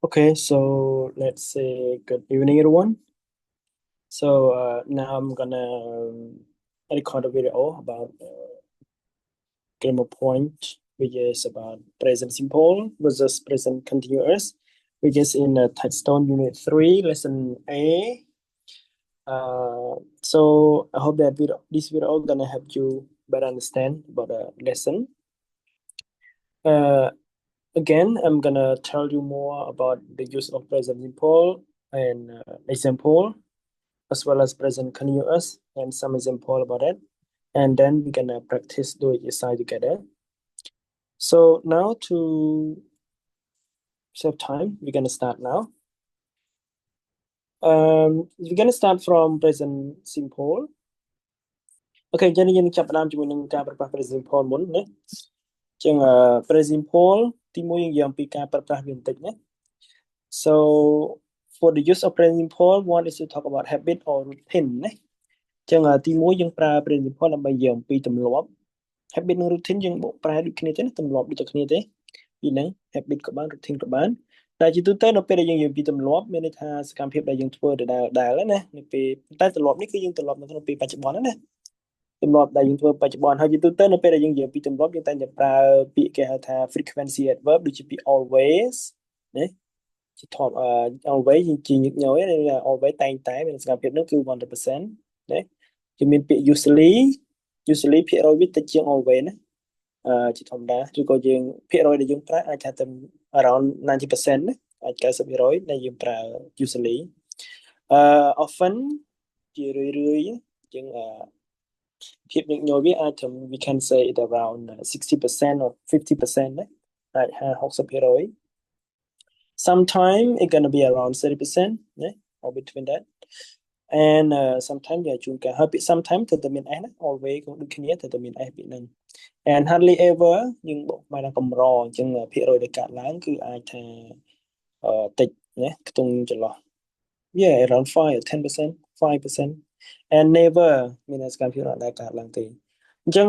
Okay, so let's say good evening, everyone. Now I'm gonna record a video about grammar point, which is about present simple versus present continuous, which is in Touchstone Unit 3, Lesson A. So I hope that this video gonna help you better understand about the lesson. Uh, Again, I'm gonna tell you more about the use of present simple and example, as well as present continuous and some example about it. And then we're gonna practice do it exercise together. So now to save time, we're gonna start now. We're gonna start from present simple. Okay, jadiយើងចាប់ផ្ដើមជាមួយនឹងការប្រើប្រាស់ present simple មុនណាចឹងpresent simple ទីមួយយើងនិយាយអំពីការប្រើប្រាស់វាបន្តិចណា So for the use of present simple one is to talk about habit or routine ណាចឹងទីមួយយើងប្រើ present simple ដើម្បីនិយាយអំពីទម្លាប់ habit និង routine យើងបកប្រែដូចគ្នាទេណាទម្លាប់ដូចតែគ្នាទេពីហ្នឹង habit ក៏បាន routine ក៏បានតែជាទូទៅនៅពេលដែលយើងនិយាយពីទម្លាប់មានន័យថាសកម្មភាពដែលយើងធ្វើដដែលណានៅពេលតែទម្លាប់នេះគឺយើងទម្លាប់នៅក្នុងពេលបច្ចុប្បន្នណាទម្លាប់ដែលយើងធ្វើបច្ចុប្បន្នហើយជាទូទៅនៅពេលដែលយើងនិយាយពីទម្លាប់យើងតែងតែប្រើពាក្យគេហៅថា frequency adverb ដូចជាពាក្យ always ណាជាធម្មalways ជាញឹកញយណា always តែងតែមានសកម្មភាពនោះគឺ 100% ណាគឺមានពាក្យ usually ភាគរយវាតិចជាង always ណាជាធម្មតាឬក៏យើងភាគរយដែលយើងប្រើអាចថាទៅ around 90% ណាអាច 90% ដែលយើងប្រើ usually often ជារឿយយើងភាពញឹកញយវាអាចទៅ we can say it around 60% or 50% ណាអាច50-60% sometimes it gonna be around 30% ណា or between that and sometimes យើងជួនកាលហើយពាក្យ sometimes ទៅតែមាន s ណា always ក៏ដូចគ្នាទៅតែមាន s ពាក្យហ្នឹង and hardly ever យើងបកមកថាកម្រអញ្ចឹងភាគរយដែលកាត់ឡើងគឺអាចថាតិចណាខ្ទង់ចន្លោះ yeah around 5 or 10% 5% and never មានសកម្មភាពដែលកាត់ឡើងទេអញ្ចឹង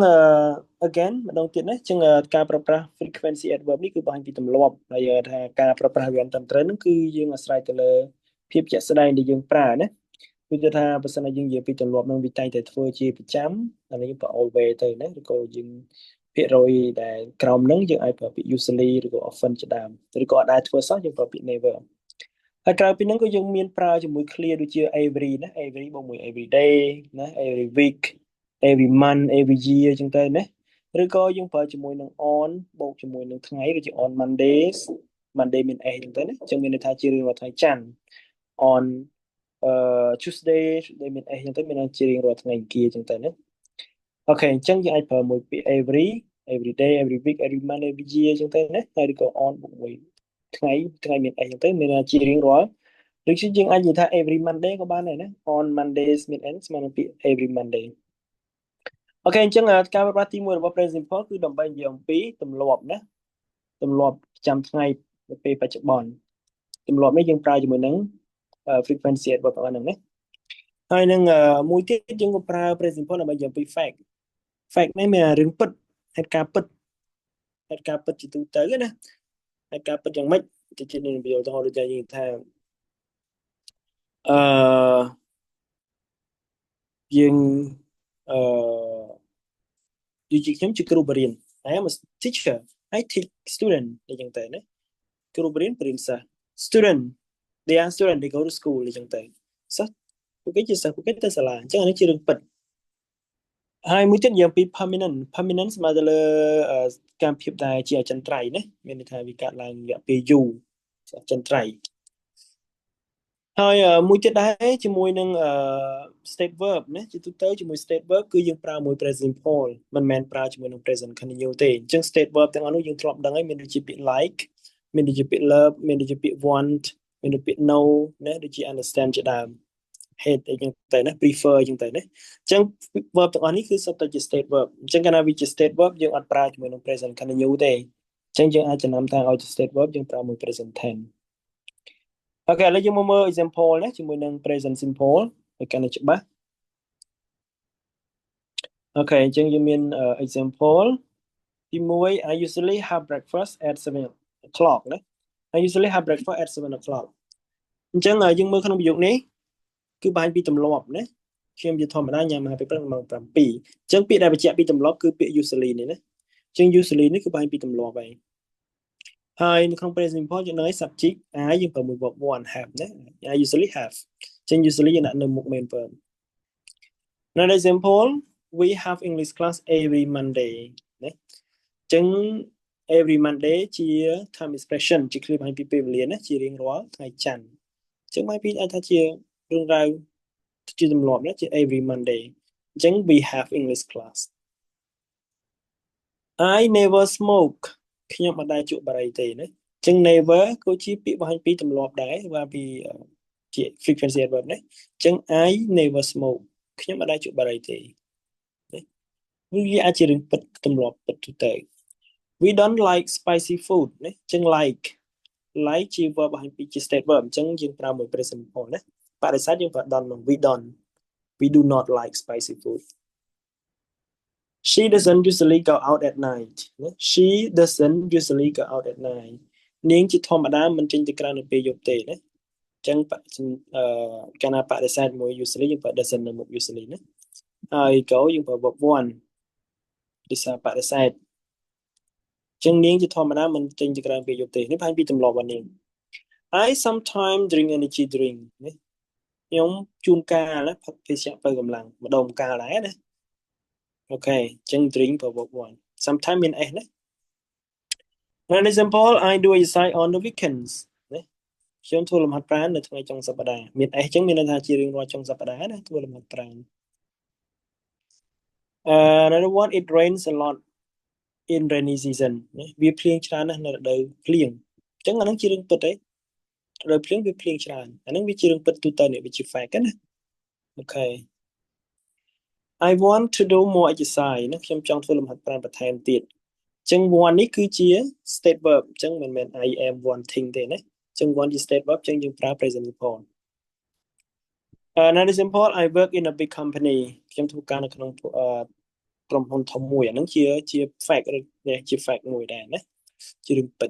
again ម្ដងទៀតណាអញ្ចឹងការប្រើប្រាស់ frequency adverb នេះគឺបង្ហាញពីទម្លាប់ហើយថាការប្រើប្រាស់វាត្រឹមត្រូវហ្នឹងគឺយើងអាស្រ័យទៅលើភាពជាក់ស្ដែងដែលយើងប្រើណាគឺថាបើសិនជាយើងនិយាយពីទម្លាប់នឹងវាតែងតែធ្វើជាប្រចាំអានេះបើ always ទៅណាឬក៏យើងភាគរយដែលក្រោមហ្នឹងយើងអាចប្រើពាក្យ usually ឬក៏ often ជាដើមឬក៏អត់ដែរធ្វើសោះយើងប្រើពាក្យ never ហើយក្រៅពីហ្នឹងក៏យើងមានប្រើជាមួយ clear ដូចជា every ណា every បូកមួយ every day ណា every week every month every year អញ្ចឹងទៅណាឬក៏យើងប្រើជាមួយនឹង on បូកជាមួយនឹងថ្ងៃដូចជា on Mondays Monday មាន s អញ្ចឹងទៅណាអញ្ចឹងមានន័យថាជារៀងរាល់ថ្ងៃច័ន្ទ on Tuesday មាន s អញ្ចឹងទៅមានន័យជារៀងរាល់ថ្ងៃអង្គារអញ្ចឹងទៅណាអូខេអញ្ចឹងយើងអាចប្រើមួយពាក្យ every day every week every month every year អញ្ចឹងទៅណាហើយឬក៏ on បូកមួយថ្ងៃមាន s អញ្ចឹងទៅមានន័យជារៀងរាល់ដូចជាយើងអាចនិយាយថា every Monday ក៏បានដែរណា on Mondays មាន n ស្មើនឹងពាក្យ every Monday អូខេអញ្ចឹងការប្រើប្រាស់ទី1របស់ present simple គឺដើម្បីនិយាយអំពីទម្លាប់ណាទម្លាប់ប្រចាំថ្ងៃនៅពេលបច្ចុប្បន្នទម្លាប់នេះយើងប្រើជាមួយនឹង frequency adverb ហ្នឹងណាហើយនឹងមួយទៀតយើងក៏ប្រើ present simple ដើម្បីនិយាយអំពី fact នេះមានរឿងពិតហេតុការណ៍ពិតជាទូទៅណាហេតុការណ៍ពិតយ៉ាងម៉េចទៅជានឹងវាឧទាហរណ៍ដូចយើងថាអឺយើងអឺដូចជាខ្ញុំជាគ្រូបរិញ្ញា I am a teacher I teach student អញ្ចឹងទៅណាគ្រូបរិញ្ញាសិស្ស student they are student they go to school អញ្ចឹងទៅសិស្សពួកគេជាសិស្សពួកគេទៅសាលាអញ្ចឹងអានេះជារឿងពិតហើយមួយទៀតនិយាយពី permanent ស្មើទៅលើកម្មភាពដែលជាអចិន្ត្រៃយ៍ណាមានន័យថាវាកាត់ឡើងរយៈពេលយូរអចិន្ត្រៃយ៍ហើយមួយទៀតដែរជាមួយនឹងstate verb ណាជាទូទៅជាមួយ state verb គឺយើងប្រើមួយ present simple មិនមែនប្រើជាមួយនឹង present continuous ទេអញ្ចឹង state verb ទាំងអស់នោះយើងធ្លាប់ដឹងហើយមានដូចជាពាក្យ like មានដូចជាពាក្យ love មានដូចជាពាក្យ want មានដូចពាក្យ no ណាដូចជា understand ជាដើម hate អីចឹងទៅណា prefer អញ្ចឹងទៅណាអញ្ចឹង verb ទាំងអស់នេះគឺសុទ្ធតែជា state verb អញ្ចឹងកាលណាវាជា state verb យើងអត់ប្រើជាមួយនឹង present continuous ទេអញ្ចឹងយើងអាចចំណាំថាឲ្យជា state verb យើងប្រើមួយ present tense អូខេឥឡូវយើងមកមើល example ណាជាមួយនឹង present simple ឲ្យកាន់តែច្បាស់អូខេអញ្ចឹងយើងមាន example ទី1 I usually have breakfast at 7 o'clock ណា I usually have breakfast at 7 o'clock អញ្ចឹងយើងមើលក្នុងប្រយោគនេះគឺបង្ហាញពីទម្លាប់ណាខ្ញុំជាធម្មតាញ៉ាំអាហារពេលព្រឹកម៉ោង7អញ្ចឹងពាក្យដែលបញ្ជាក់ពីទម្លាប់គឺពាក្យ usually នេះណាអញ្ចឹង usually នេះគឺបង្ហាញពីទម្លាប់ហើយហើយនៅក្នុង present simple យើងនៅ subject I យើងប្រើមួយ verb one have ណា I usually have អញ្ចឹង usually យើងដាក់នៅមុខ main verb Another example we have English class every Monday ណាអញ្ចឹង every Monday ជា time expression ជាឃ្លាបង្ហាញពីពេលវេលាណាជារៀងរាល់ថ្ងៃច័ន្ទអញ្ចឹងមកពីអាចថាជារឿងរ៉ាវជាទម្លាប់ណាជា every Monday អញ្ចឹង we have English class I never smoke ខ្ញុំមិនដែលជក់បារីទេណាអញ្ចឹង never គឺជាពាក្យបង្ហាញពីទម្លាប់ដែរว่าពីជា frequency adverb ណាអញ្ចឹង I never smoke ខ្ញុំមិនដែលជក់បារីទេវាអាចជារឿងពិតទម្លាប់ពិតទៅ we don't like spicy food ណាអញ្ចឹង like ជា verb បង្ហាញពីជា state verb អញ្ចឹងយើងប្រើមួយ present simple ណាបរិស័ទយើងប្រើ don't មក we do not like spicy food She doesn't usually go out at night ណា She doesn't usually go out at night នាងជាធម្មតាមិនចេញទៅក្រៅនៅពេលយប់ទេណាអញ្ចឹងកាលណាបរិស័ទមួយ usually យើងប្រើ doesn't នៅមុខ usually ណាហើយ go យើងប្រើ verb one ដូចសាបរិស័ទចឹងនាងជាធម្មតាមិនចេញទៅក្រៅពេលយប់ទេនេះបង្ហាញពីទម្លាប់របស់នាង I sometimes drink energy drink ណាខ្ញុំជួនកាលផឹកភេសជ្ជៈបើកម្លាំងម្ដងម្កាលដែរណាអូខេចឹង drink ប្រើ verb one sometimes មាន s ណា An example I do exercise on the weekends ណាខ្ញុំធ្វើលំហាត់ប្រាណនៅថ្ងៃចុងសប្តាហ៍មាន s ចឹងមានន័យថាជារៀងរាល់ចុងសប្តាហ៍ណាធ្វើលំហាត់ប្រាណanother one it rains a lot in rainy season ណាវាភ្លៀងច្រើនណាស់នៅរដូវភ្លៀងអញ្ចឹងអានឹងជារឿងពិតទេរដូវភ្លៀងវាភ្លៀងច្រើនអានឹងវាជារឿងពិតទូទៅនេះវាជា fact ណាអូខេ I want to do more exercise ណាខ្ញុំចង់ធ្វើលំហាត់ប្រាណបន្ថែមទៀតអញ្ចឹង want នេះគឺជា state verb អញ្ចឹងមិនមែន I am wanting ទេណាអញ្ចឹង want ជា state verb អញ្ចឹងយើងប្រើ present simple another example I work in a big company ខ្ញុំធ្វើការនៅក្នុងក្រុមហ៊ុនធំមួយអានឹងជា fact ឬជា fact មួយដែរណាជារឿងពិត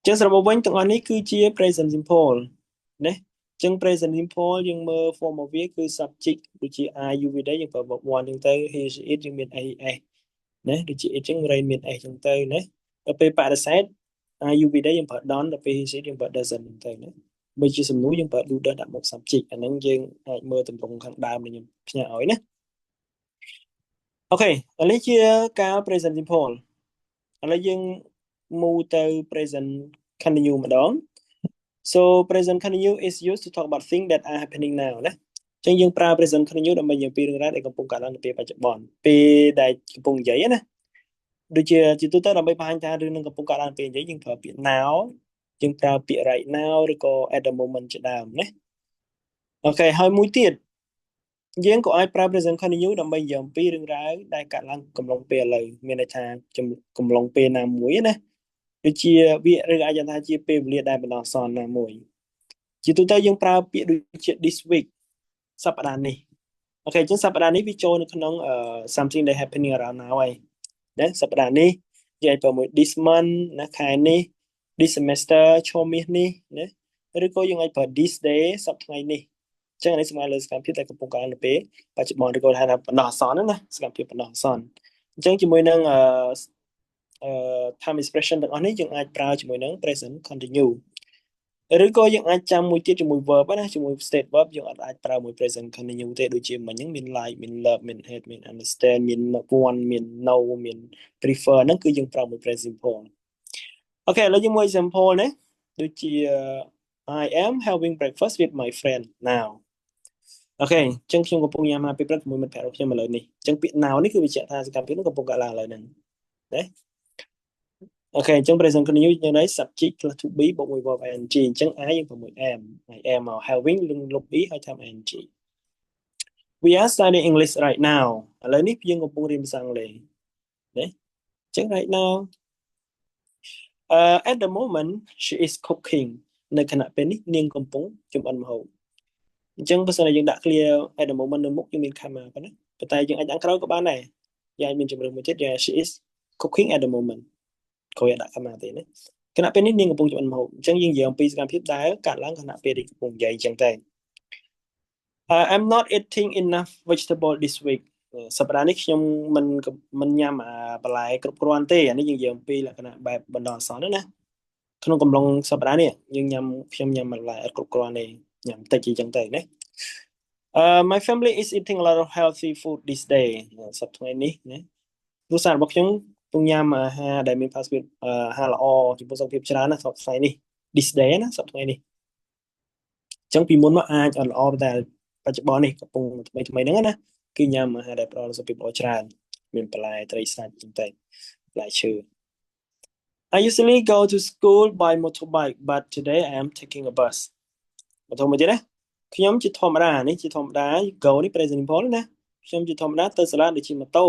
ចឹងសរុបមកវិញទាំងអស់នេះគឺជា present simple ណាចឹង present simple យើងមើល form របស់វាគឺ subject ដូចជា are you with យើងប្រើ verb one ចឹងទៅ he she it យើងមាន as ណាដូចជា it ចឹង rain មាន s ចឹងទៅណាដល់ពេលបរិស័ទ are you with យើងប្រើ don't ដល់ពេល he she it យើងប្រើ doesn't ចឹងទៅណាបើជាសំណួរយើងប្រើ do does ដាក់មុខ subject អាហ្នឹងយើងអាចមើលទម្រង់ខាងដើមដែលខ្ញុំផ្ញើឲ្យណាអូខេឥឡូវនេះជាការ present simple ឥឡូវយើង move ទៅ present continue ម្ដង so present continue is used to talk about things that are happening now ណាអញ្ចឹងយើងប្រើ present continue ដើម្បីនិយាយពីរឿងរ៉ាវដែលកំពុងកើតឡើងនៅពេលបច្ចុប្បន្នពេលដែលកំពុងនិយាយណាដូចជាទូទៅដើម្បីបង្ហាញថារឿងនឹងកំពុងកើតឡើងពេលនិយាយយើងប្រើពាក្យ now យើងប្រើពាក្យ right now ឬក៏ at the moment ជាដើមណាអូខេហើយមួយទៀតយើងក៏អាចប្រើ present continue ដើម្បីនិយាយអំពីរឿងរ៉ាវដែលកើតឡើងកំឡុងពេលឥឡូវមានន័យថាកំឡុងពេលណាមួយណាដូចជាវាឬអាចថាជាពេលវេលាដែលបណ្ដោះអាសន្នណាមួយជាទូទៅយើងប្រើពាក្យដូចជា this week សប្តាហ៍នេះអូខេអញ្ចឹងសប្តាហ៍នេះវាចូលនៅក្នុងsomething that happening around now ហើយណាសប្តាហ៍នេះយើងអាចប្រើមួយ this month ណាខែនេះ this semester ឈុំមាសនេះណាឬក៏យើងអាចប្រើ this day សប្តាហ៍ថ្ងៃនេះអញ្ចឹងនេះស្មើលើសកម្មភាពដែលកំពុងកើតឡើងនៅពេលបច្ចុប្បន្នឬក៏ថាបណ្ដោះអាសន្នណាសកម្មភាពបណ្ដោះអាសន្នអញ្ចឹងជាមួយនឹងtime expression ទាំងអស់នេះយើងអាចប្រើជាមួយនឹង present continue ឬក៏យើងអាចចាំមួយទៀតជាមួយ verb ណាជាមួយ state verb យើងអាចប្រើមួយ present continue ទេដូចជាមិញហ្នឹងមាន like មាន love មាន hate មាន understand មាន want មាន know មាន prefer ហ្នឹងគឺយើងប្រើមួយ present simple អូខេឥឡូវយើងមើល example ណាដូចជា I am having breakfast with my friend now អូខេអញ្ចឹងខ្ញុំកំពុងញ៉ាំអាហារពេលព្រឹកជាមួយមិត្តភក្តិរបស់ខ្ញុំឥឡូវនេះអញ្ចឹងពាក្យ now នេះគឺបញ្ជាក់ថាសកម្មភាពនោះកំពុងកើតឡើងឥឡូវហ្នឹងណាអូខេអញ្ចឹង present continuous យើងនេះ subject plus to be បូកមួយ verb ing អញ្ចឹង I យើងប្រើមួយ am I am មក having លុប be ហើយ time ing we are studying English right now ឥឡូវនេះយើងកំពុងរៀនភាសាអង់គ្លេសណាអញ្ចឹង right now at the moment she is cooking នៅខណៈពេលនេះនាងកំពុងចម្អិនម្ហូបអញ្ចឹងបើសិនជាយើងដាក់ clear at the moment នៅមុខយើងមាន comma ប៉ុណ្ណាប៉ុន្តែយើងអាចដាក់ក្រោយក៏បានដែរយើងអាចមានជំរឿនមួយទៀត she is cooking at the moment ក៏យើងដាក់ comma ទេណា ขณะเป็นนิดนึงกับปงจุบันมาจังยิงเหยียงปีการพิบได้การล้างขณะเป็นกับปงใหญ่จังแต่ I'm not eating enough vegetable this week สัปดาห์นี้ខ្ញុំមិនញ៉ាំបន្លែគ្រប់គ្រាន់ទេអានេះយើងនិយាយអំពីលក្ខណៈបែបបណ្ដោះអាសន្នណាក្នុងកំឡុងសប្តាហ៍នេះយើងញ៉ាំខ្ញុំញ៉ាំបន្លែអត់គ្រប់គ្រាន់ទេញ៉ាំតិចចឹងទៅណា My family is eating a lot of healthy food this day សប្តាហ៍នេះណាគ្រួសាររបស់ខ្ញុំកំពុងញ៉ាំអាហារដែលមានផាសុកភាពអាហារល្អចំពោះសុខភាពច្រើនណាសប្តាហ៍នេះ this day ណាសប្តាហ៍នេះចឹងពីមុនមកអាចអត់ល្អតែបច្ចុប្បន្ននេះកំពុងថ្មីហ្នឹងណាគឺញ៉ាំអាហារដែលផ្ដល់សុខភាពល្អច្រើនមានបន្លែត្រីសាច់ចឹងទៅបន្លែឈើ I usually go to school by motorbike but today I am taking a bus បន្តមកទៀតណាខ្ញុំជាធម្មតានេះជាធម្មតា go នេះ present simple ណាខ្ញុំជាធម្មតាទៅសាលាដូចជាម៉ូតូ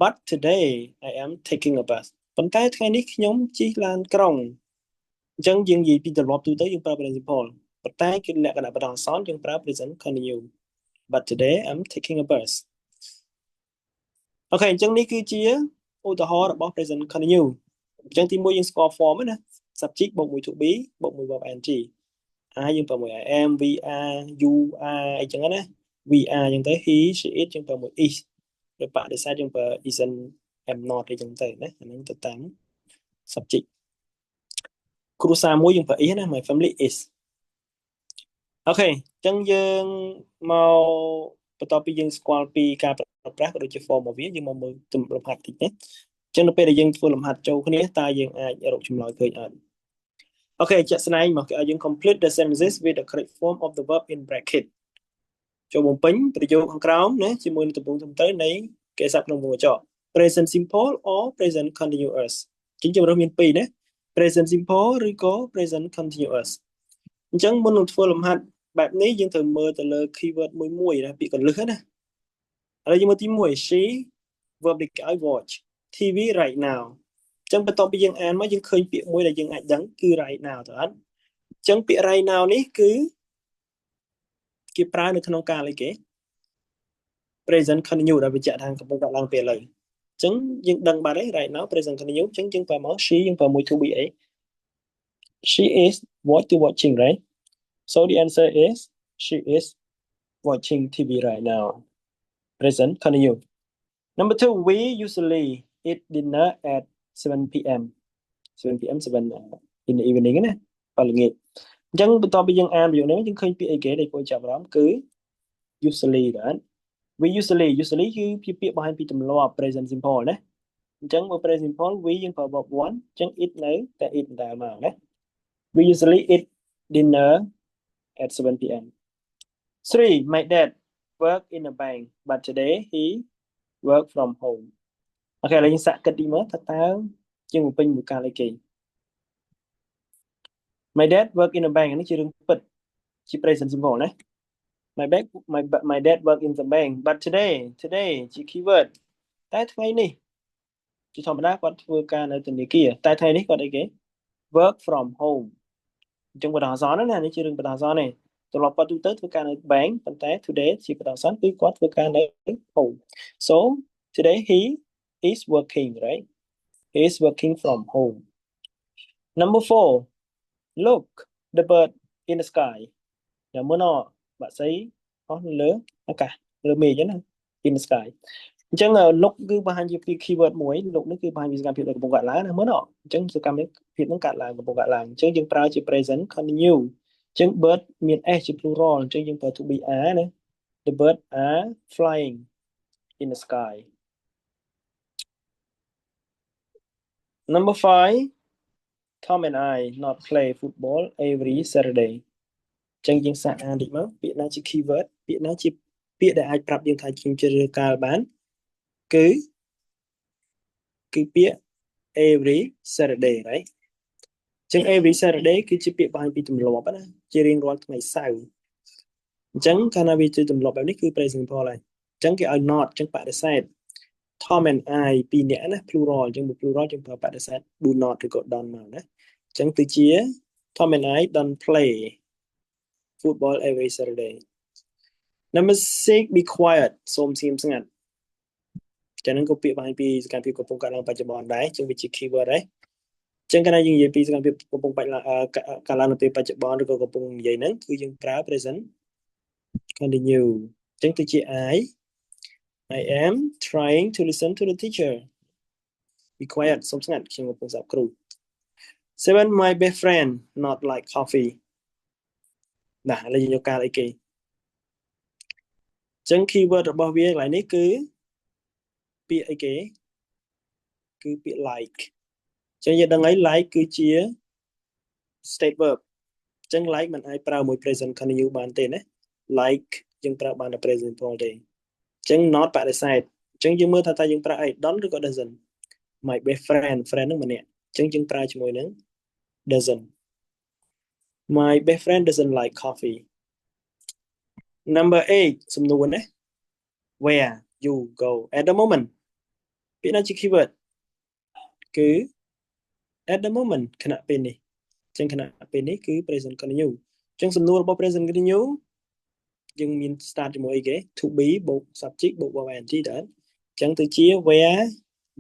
but today I am taking a bus ប៉ុន្តែថ្ងៃនេះខ្ញុំជិះឡានក្រុងអញ្ចឹងយើងនិយាយពីទម្លាប់ទូទៅយើងប្រើ present simple ប៉ុន្តែគឺលក្ខណៈបណ្ដោះអាសន្នយើងប្រើ present continuous but today I'm taking a bus អូខេអញ្ចឹងនេះគឺជាឧទាហរណ៍របស់ present continuous អញ្ចឹងទី1យើងស្គាល់ form ណា subject បូកមួយ to be បូកមួយ verb ing I យើងប្រើមួយ I am we are you are អីចឹងណា we are ចឹងទៅ he she it យើងប្រើមួយ is ឬបដិសេធយើងប្រើ isn't am not អីចឹងទៅណាអាហ្នឹងទៅតាម subject គ្រួសារមួយយើងប្រើ is ណា my family is អូខេអញ្ចឹងយើងមកបន្ទាប់ពីយើងស្គាល់ពីការប្រើប្រាស់ក៏ដូចជា form របស់វាយើងមកមើលលំហាត់តិចណាអញ្ចឹងនៅពេលដែលយើងធ្វើលំហាត់ចូលគ្នាតើយើងអាចរកចម្លើយឃើញអត់អូខេជាក់ស្ដែងមកគេឲ្យយើង complete the sentences with the correct form of the verb in bracket ចូលបំពេញប្រយោគខាងក្រោមណាជាមួយនឹងទំព័រត្រឹមត្រូវនៃកិច្ចសព្ទក្នុងវងកញ្ចក់ present simple or present continuous ជាជំរើសមានពីរណា present simple ឬក៏ present continuous អញ្ចឹងមុននឹងធ្វើលំហាត់បែបនេះយើងត្រូវមើលទៅលើ keyword មួយណាពាក្យកន្លឹះណាឥឡូវយើងមើលទី1 she verb នេះគេឲ្យ watch TV right now អញ្ចឹងបន្ទាប់ពីយើងអានមកយើងឃើញពាក្យមួយដែលយើងអាចដឹងគឺ right now ទៅអត់អញ្ចឹងពាក្យ right now នេះគឺគេប្រើនៅក្នុងកាលអីគេ present continuous ដែលបញ្ជាក់ថាកំពុងកើតឡើងពេលឥឡូវអញ្ចឹងយើងដឹងបាត់ហើយ right now present continuous អញ្ចឹងយើងប្រើមក she យើងប្រើមួយ to be អី she is watching right so the answer is she is watching TV right now present continuous number 2 we usually eat dinner at 7 p.m. 7 p.m. 7 in the evening ណាបាទល្ងាចអញ្ចឹងបន្ទាប់ពីយើងអានប្រយោគនេះយើងឃើញពាក្យអីគេដែលពួកចាប់អារម្មណ៍គឺ usually បាទ we usually គឺជាពាក្យបង្ហាញពីទម្លាប់ present simple ណាអញ្ចឹងមក present simple we យើងប្រើ verb 1អញ្ចឹង eat នៅតែ eat ដែរមកណា we usually eat dinner at 7 p.m. 3 my dad work in a bank but today he work from home អូខេឥឡូវយើងសាកគិតទីមើលថាតើយើងបំពេញមួយកាលអីគេ My dad work in a bank នេះជារឿងពិតជា present simple ណា my dad work in the bank but today ជា keyword តែថ្ងៃនេះជាធម្មតាគាត់ធ្វើការនៅធនាគារតែថ្ងៃនេះគាត់អីគេ work from home អញ្ចឹងបណ្ដោះអាសន្នណានេះជារឿងបណ្ដោះអាសន្នទេទម្លាប់គាត់ទូទៅធ្វើការនៅ bank ប៉ុន្តែ today ជាបណ្ដោះអាសន្នគឺគាត់ធ្វើការនៅ home so today he is working right he is working from home number 4 look the bird in the sky ចាំមើលណបាក់សីអស់នៅលើអាកាសលើមេឃហ្នឹងណា in the sky អញ្ចឹង look គឺបង្ហាញជាពី keyword មួយ look នេះគឺបង្ហាញពីសកម្មភាពដែលកំពុងកើតឡើងណាមើលណអញ្ចឹងសកម្មភាពហ្នឹងកើតឡើងកំពុងកើតឡើងអញ្ចឹងយើងប្រើជា present continuous អញ្ចឹង bird មាន s ជា plural អញ្ចឹងយើងប្រើ to be are ណា the bird are flying in the sky number 5 Tom and I not play football every Saturday ចឹងយើងសាកអានតិចមកពាក្យណាជា keyword ពាក្យណាជាពាក្យដែលអាចប្រាប់យើងថាយើងជ្រើសរើសកាលបានគឺពាក្យ every Saturday right ចឹង every Saturday គឺជាពាក្យបង្ហាញពីទម្លាប់ណាជារៀងរាល់ថ្ងៃសៅរ៍អញ្ចឹងកាលណាវាជាទម្លាប់បែបនេះគឺ present simple ហើយអញ្ចឹងគេឲ្យ not អញ្ចឹងបដិសេធ Tom and I ពីរនាក់ណា plural អញ្ចឹង plural យើងប្រើបដិសេធ do not ឬក៏ don't មកណាអញ្ចឹងទៅជា Tom and I don't play football every Saturday number 6 be quiet សូមស្ងៀមស្ងាត់ចឹងហ្នឹងក៏ពាក្យបង្ហាញពីសកម្មភាពកំពុងកើតឡើងបច្ចុប្បន្នដែរចឹងវាជា keyword ដែរ ចឹងកាលណាយើងនិយាយពីសកម្មភាពកំពុងបាច់កាលឡើងនៅពេលបច្ចុប្បន្នឬក៏កំពុងនិយាយហ្នឹងគឺយើងប្រើ present continue ចឹងទៅជា I am trying to listen to the teacher be quiet សុំស្ងាត់ខ្ញុំកំពុងស្ដាប់គ្រូ 7 my best friend not like coffee ណាឥឡូវយើងយកកាលអីគេចឹង keyword របស់វាកន្លែងនេះគឺពាក្យអីគេគឺពាក្យ like ចឹងយើងដឹងហើយ like គឺជា state verb ចឹង like มันអាចប្រើមួយ present continue បានទេណា like យើងប្រើបានតែ present simple ទេចឹង not បដិសេធចឹងយើងមើលថាតើយើងប្រើអី don't ឬក៏ doesn't my best friend ហ្នឹងម្នាក់ចឹងយើងប្រើជាមួយនឹង doesn't my best friend doesn't like coffee number 8សំណួរណា where you go at the moment ពាក្យណាជា keyword គឺ at the moment ខណៈពេលនេះចឹងខណៈពេលនេះគឺ present continue ចឹងសំណួររបស់ present continue យើងមាន start ជាមួយអីគេ to be បូក subject បូក verb ing ដែរចឹងទៅជា where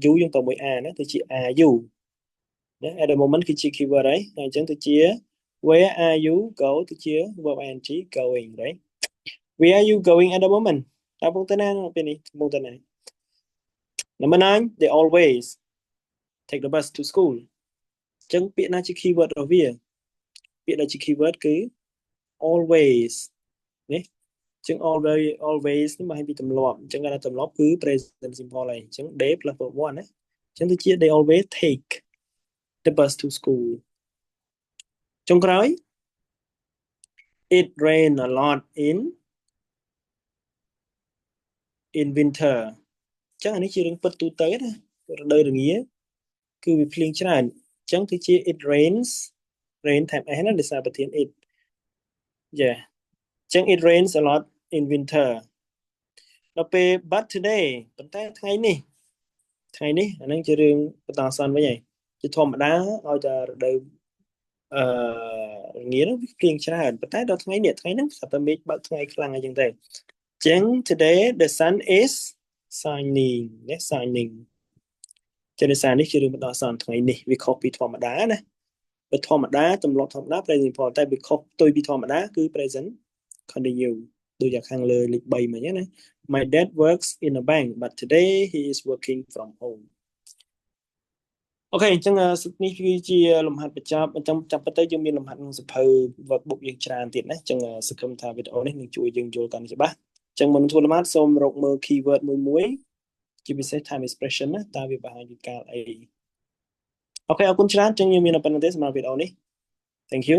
you យើងតមួយ are ណាទៅជា are you ណា at the moment គឺជា keyword ហើយអញ្ចឹងទៅជា where are you go ទៅជា verb ing going right where are you going at the moment តើបងទៅណាពេលនេះបងទៅណា number 9 they always take the bus to school ចឹងពាក្យណាជា keyword របស់វាពាក្យដែលជា keyword គឺ always នេះចឹង always នេះមកឲ្យពីទម្លាប់ចឹងគាត់ថាទម្លាប់គឺ present simple ហើយចឹង they plus verb 1ណាចឹងទៅជា they always take the bus to school ចុងក្រោយ it rain a lot in winter ចឹងអានេះជារឿងពិតទូទៅណារដូវរងាគឺវាភ្លៀងច្រើនចឹងទៅជា it rains rain ថែម s ណាដោយសារប្រធាន it yeah ចឹង it rains a lot in winter ដល់ពេល but today ប៉ុន្តែថ្ងៃនេះអាហ្នឹងជារឿងបន្តអសន្នវិញហើយជាធម្មតាឲ្យតែរដូវរងាហ្នឹងវាភ្លៀងច្រើនប៉ុន្តែដល់ថ្ងៃនេះថ្ងៃហ្នឹងស្រាប់តែមេឃបើកថ្ងៃខ្លាំងអីចឹងទៅចឹង today the sun is shining ណា shining ចឹងដោយសារនេះជារឿងបន្តអសន្នថ្ងៃនេះវាខុសពីធម្មតាណាបើធម្មតាទម្លាប់ធម្មតា present simple តែវាខុសផ្ទុយពីធម្មតាគឺ present continue ដូចយ៉ាងខាងលើលេខ3មិញណា My dad works in a bank but today he is working from home អូខេអញ្ចឹងនេះគឺជាលំហាត់បញ្ចប់ចាប់ទៅយើងមានលំហាត់ក្នុងសភៅ workbook យើងច្រើនទៀតណាអញ្ចឹងសង្ឃឹមថាវីដេអូនេះនឹងជួយយើងយល់កាន់តែច្បាស់អញ្ចឹងមុនធ្វើលំហាត់សូមរកមើល keyword មួយជាពិសេស time expression ណាតើវាបង្ហាញពីកាលអីអូខេអរគុណច្រើនអញ្ចឹងយើងមានប៉ុណ្្នឹងទេសម្រាប់វីដេអូនេះ Thank you